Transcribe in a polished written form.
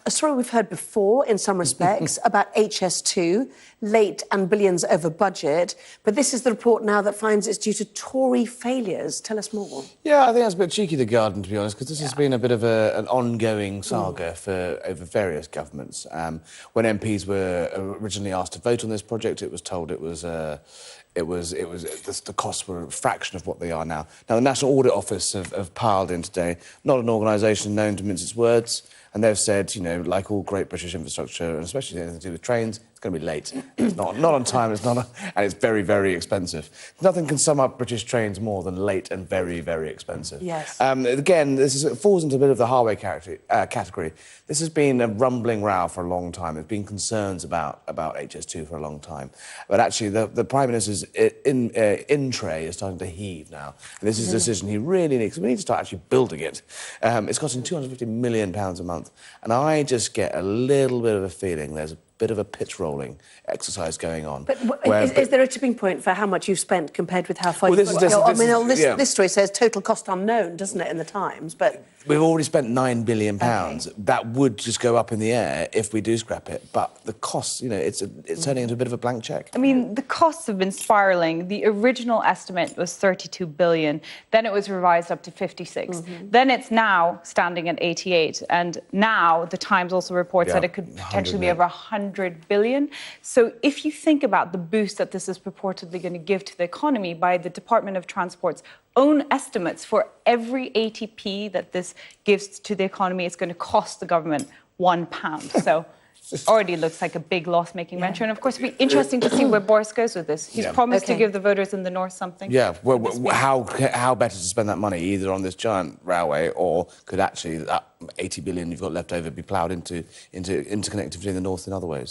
a story we've heard before in some respects about HS2, late and billions over budget. But this is the report now that finds it's due to Tory failures. Tell us more. Yeah, I think that's a bit cheeky, The Guardian, to be honest, because this has been a bit of an ongoing saga over various governments. When MPs were originally asked to vote on this project, it was told the costs were a fraction of what they are now. Now, the National Audit Office have piled in today, not an organisation known to mince its words, and they've said, you know, like all great British infrastructure, and especially anything to do with trains, it's going to be late. It's not on time, and it's very, very expensive. Nothing can sum up British trains more than late and very, very expensive. Yes. Again, it falls into a bit of the highway category. This has been a rumbling row for a long time. There's been concerns about HS2 for a long time. But actually, the Prime Minister's in-tray is starting to heave now. And this is a decision he really needs. We need to start actually building it. It's costing £250 million a month. And I just get a little bit of a feeling there's a bit of a pitch rolling exercise going on. But is there a tipping point for how much you've spent compared with how far you've got to go? I mean, this story says total cost unknown, doesn't it, in the Times? But we've already spent £9 billion. Okay. That would just go up in the air if we do scrap it. But the costs, you know, it's turning into a bit of a blank cheque. I mean, the costs have been spiralling. The original estimate was 32 billion. Then it was revised up to 56. Then it's now standing at 88. And now the Times also reports that it could potentially be over 100 billion. So if you think about the boost that this is purportedly going to give to the economy, by the Department of Transport's own estimates, for every 80p that this gives to the economy, it's going to cost the government £1. So already looks like a big loss-making venture. And of course, it'll be interesting to see where Boris goes with this. He's promised to give the voters in the north something. Yeah, well, how better to spend that money, either on this giant railway, or could actually that 80 billion you've got left over be ploughed into interconnectivity in the north in other ways?